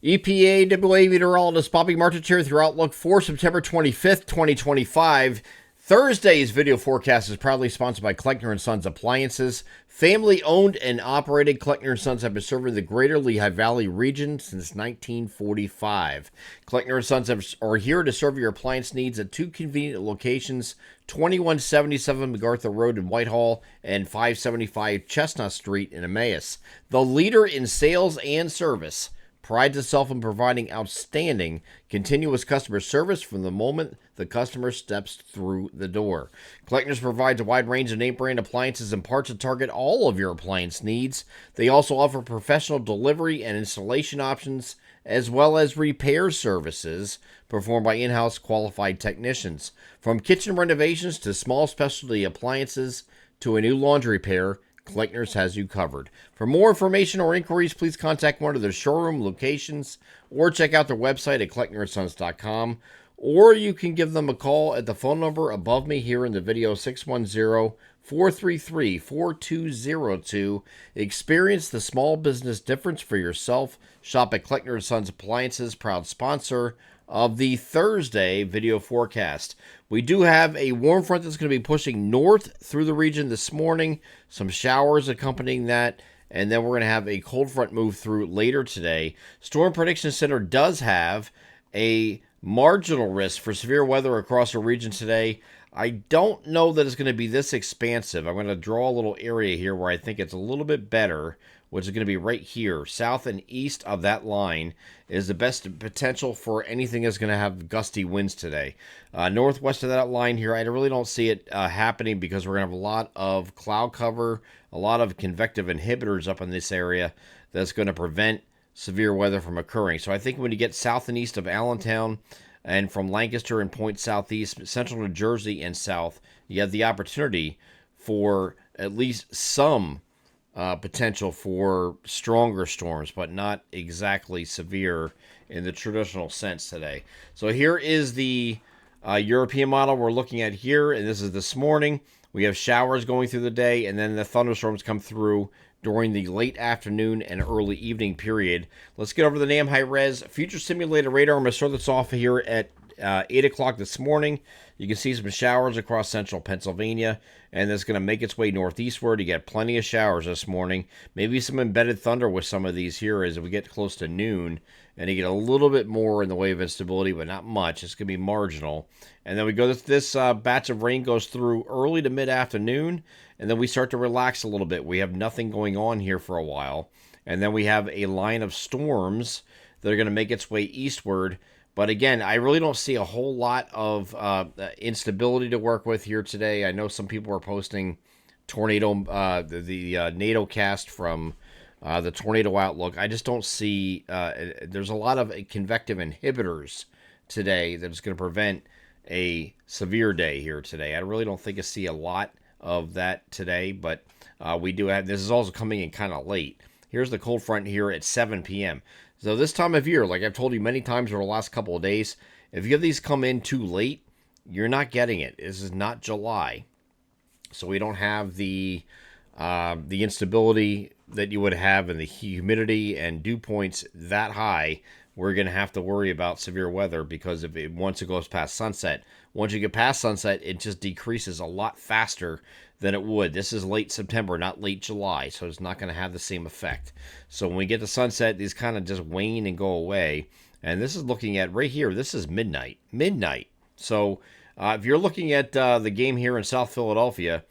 EPAWA meteorologist Bobby Martich here with your outlook for September 25th, 2025. Thursday's video forecast is proudly sponsored by Kleckner & Sons Appliances. Family-owned and operated, Kleckner & Sons have been serving the greater Lehigh Valley region since 1945. Kleckner & Sons are here to serve your appliance needs at two convenient locations, 2177 MacArthur Road in Whitehall and 575 Chestnut Street in Emmaus. The leader in sales and service prides itself in providing outstanding, continuous customer service from the moment the customer steps through the door. Kleckner's provides a wide range of name-brand appliances and parts to target all of your appliance needs. They also offer professional delivery and installation options, as well as repair services performed by in-house qualified technicians. From kitchen renovations to small specialty appliances to a new laundry repair, Kleckner's has you covered. For more information or inquiries, please contact one of their showroom locations or check out their website at klecknersons.com, or you can give them a call at the phone number above me here in the video, 610-433-4202. Experience the small business difference for yourself. Shop at Kleckner & Sons Appliances, proud sponsor of the Thursday video forecast. We do have a warm front that's going to be pushing north through the region this morning, some showers accompanying that, and then we're going to have a cold front move through later today. Storm Prediction Center does have a marginal risk for severe weather across the region today. I don't know that it's going to be this expansive. I'm going to draw a little area here where I think it's a little bit better, which is going to be right here. South and east of that line is the best potential for anything that's going to have gusty winds today. Northwest of that line here, I really don't see it happening because we're going to have a lot of cloud cover, a lot of convective inhibitors up in this area that's going to prevent severe weather from occurring. So I think when you get south and east of Allentown and from Lancaster and point southeast, central New Jersey and south, you have the opportunity for at least some potential for stronger storms, but not exactly severe in the traditional sense today. So here is the European model we're looking at here, and this is this morning. We have showers going through the day, and then the thunderstorms come through during the late afternoon and early evening period. Let's get over the NAM high-res future simulated radar. I'm going to start this off here at 8 o'clock this morning. You can see some showers across central Pennsylvania, and that's going to make its way northeastward. You get plenty of showers this morning. Maybe some embedded thunder with some of these here as we get close to noon, and you get a little bit more in the way of instability, but not much. It's going to be marginal. And then we go, this batch of rain goes through early to mid-afternoon, and then we start to relax a little bit. We have nothing going on here for a while, and then we have a line of storms that are going to make its way eastward. But again, I really don't see a whole lot of instability to work with here today. I know some people are posting tornado, the NATO cast from the Tornado Outlook. I just don't see, there's a lot of convective inhibitors today that is going to prevent a severe day here today. I really don't think I see a lot of that today, but we do have, this is also coming in kind of late. Here's the cold front here at 7 p.m. So this time of year, like I've told you many times over the last couple of days, if you have these come in too late, you're not getting it. This is not July. So we don't have the instability that you would have in the humidity and dew points that high. We're going to have to worry about severe weather because once it goes past sunset. Once you get past sunset, it just decreases a lot faster than it would. This is late September, not late July, so it's not going to have the same effect. So when we get to sunset, these kind of just wane and go away. And this is looking at right here, this is midnight. So if you're looking at the game here in South Philadelphia,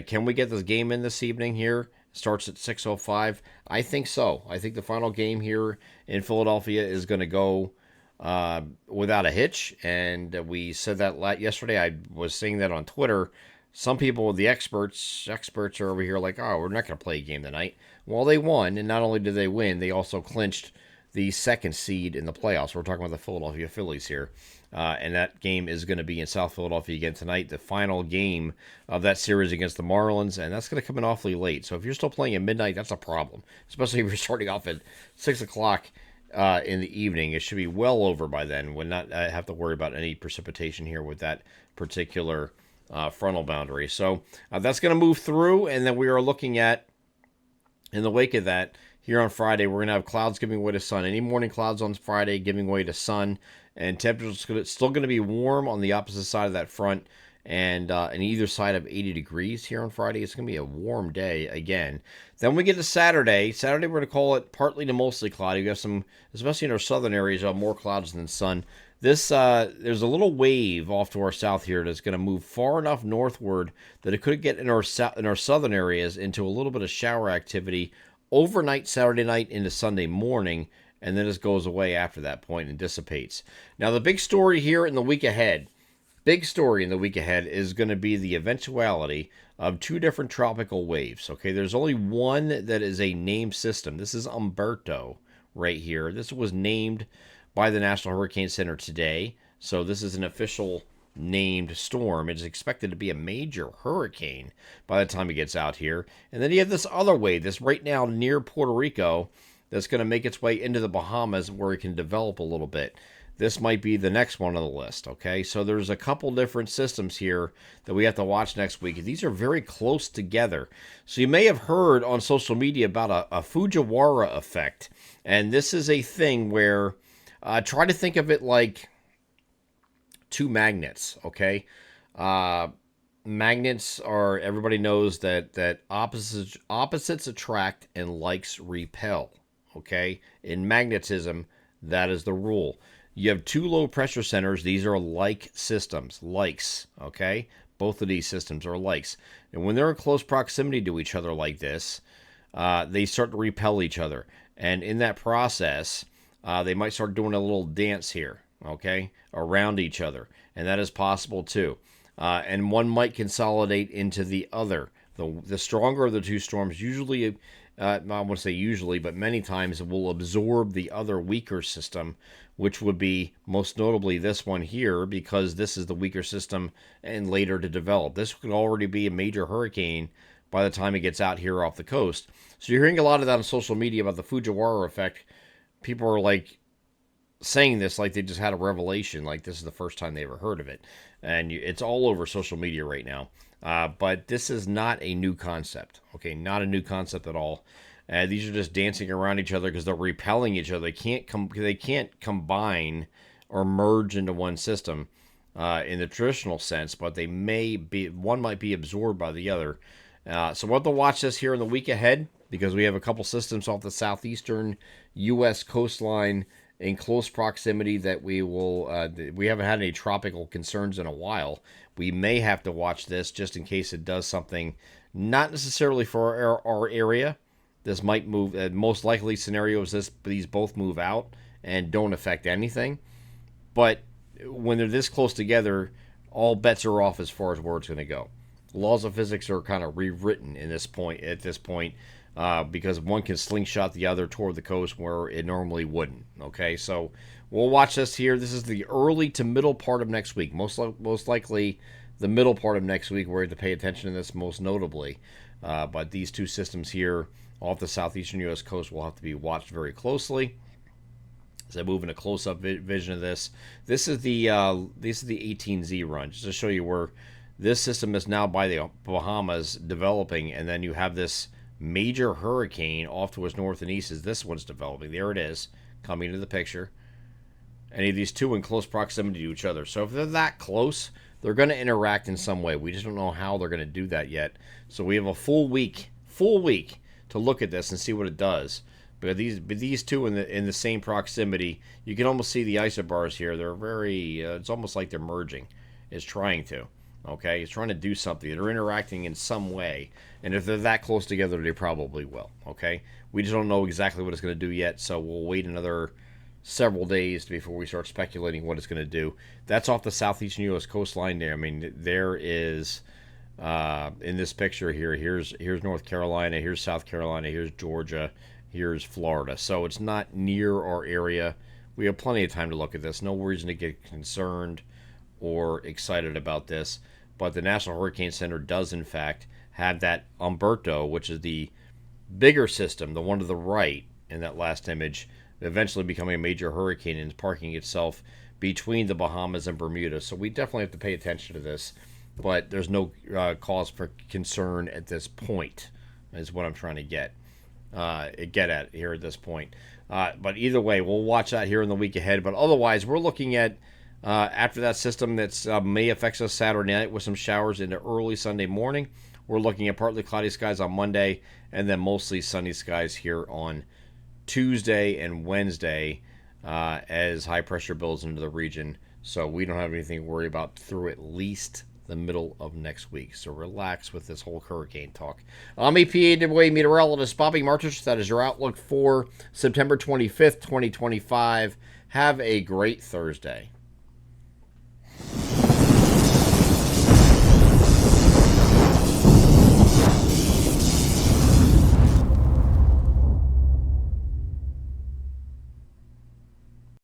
can we get this game in this evening here? Starts at 6:05. I think so. I think the final game here in Philadelphia is going to go without a hitch. And we said that yesterday. I was saying that on Twitter. Some people, the experts are over here like, oh, we're not going to play a game tonight. Well, they won, and not only did they win, they also clinched the second seed in the playoffs. We're talking about the Philadelphia Phillies here. And that game is going to be in South Philadelphia again tonight, the final game of that series against the Marlins, and that's going to come in awfully late. So if you're still playing at midnight, that's a problem, especially if you're starting off at 6 o'clock in the evening. It should be well over by then. Would not have to worry about any precipitation here with that particular frontal boundary. So that's going to move through, and then we are looking at, in the wake of that, here on Friday, we're going to have clouds giving way to sun. Any morning clouds on Friday giving way to sun. And temperatures still going to be warm on the opposite side of that front. And on either side of 80 degrees here on Friday. It's going to be a warm day again. Then we get to Saturday. Saturday, we're going to call it partly to mostly cloudy. We have some, especially in our southern areas, more clouds than sun. There's a little wave off to our south here that's going to move far enough northward that it could get in our southern areas into a little bit of shower activity overnight Saturday night into Sunday morning, and then it goes away after that point and dissipates. Now, the big story here in the week ahead, is going to be the eventuality of two different tropical waves. Okay, there's only one that is a named system. This is Umberto right here. This was named by the National Hurricane Center today. So this is an official named storm. It is expected to be a major hurricane by the time it gets out here. And then you have this other wave, this right now near Puerto Rico, that's going to make its way into the Bahamas where it can develop a little bit. This might be the next one on the list, okay? So there's a couple different systems here that we have to watch next week. These are very close together. So you may have heard on social media about a Fujiwara effect. And this is a thing where try to think of it like two magnets, okay? Magnets are, everybody knows that opposites attract and likes repel, okay? In magnetism, that is the rule. You have two low pressure centers. These are like systems, likes, okay? Both of these systems are likes. And when they're in close proximity to each other like this, they start to repel each other. And in that process, they might start doing a little dance here, okay, around each other. And that is possible too. And one might consolidate into the other. The stronger of the two storms usually, I won't say usually, but many times will absorb the other weaker system, which would be most notably this one here, because this is the weaker system and later to develop. This could already be a major hurricane by the time it gets out here off the coast. So you're hearing a lot of that on social media about the Fujiwara effect. People are like saying this like they just had a revelation, like this is the first time they ever heard of it. And it's all over social media right now. But this is not a new concept, okay? Not a new concept at all. These are just dancing around each other because they're repelling each other. They can't combine or merge into one system in the traditional sense, but they may be. One might be absorbed by the other. So we'll have to watch this here in the week ahead because we have a couple systems off the southeastern U.S. coastline in close proximity that we haven't had any tropical concerns in a while. We may have to watch this just in case it does something, not necessarily for our area. This might move. Most likely scenario is these both move out and don't affect anything. But when they're this close together, all bets are off as far as where it's going to go. Laws of physics are kind of rewritten at this point, because one can slingshot the other toward the coast where it normally wouldn't. Okay, so we'll watch this here. This is the early to middle part of next week. Most likely the middle part of next week where we have to pay attention to this most notably. But these two systems here off the southeastern U.S. coast will have to be watched very closely. As I move in a close-up vision of this, this is the 18Z run, just to show you where this system is now by the Bahamas developing, and then you have this major hurricane off to its north and east as this one's developing. There it is, coming into the picture. Any of these two in close proximity to each other. So if they're that close, they're going to interact in some way. We just don't know how they're going to do that yet. So we have a full week to look at this and see what it does. But these two in the same proximity, you can almost see the isobars here. They're very, it's almost like they're merging. It's trying to. Okay, it's trying to do something. They're interacting in some way. And if they're that close together, they probably will. Okay, we just don't know exactly what it's going to do yet. So we'll wait another several days before we start speculating what it's going to do. That's off the southeastern U.S. coastline there. I mean, there is, in this picture here, here's North Carolina, here's South Carolina, here's Georgia, here's Florida. So it's not near our area. We have plenty of time to look at this. No reason to get concerned or excited about this. But the National Hurricane Center does, in fact, have that Umberto, which is the bigger system, the one to the right in that last image, eventually becoming a major hurricane and parking itself between the Bahamas and Bermuda. So we definitely have to pay attention to this. But there's no cause for concern at this point, is what I'm trying to get. get at here at this point. But either way, we'll watch that here in the week ahead. But otherwise, we're looking at after that system that's may affect us Saturday night with some showers into early Sunday morning. We're looking at partly cloudy skies on Monday, and then mostly sunny skies here on Tuesday and Wednesday as high pressure builds into the region. So we don't have anything to worry about through at least the middle of next week. So relax with this whole hurricane talk. I'm EPA meteorologist Bobby Martich. That is your outlook for September 25th, 2025. Have a great Thursday.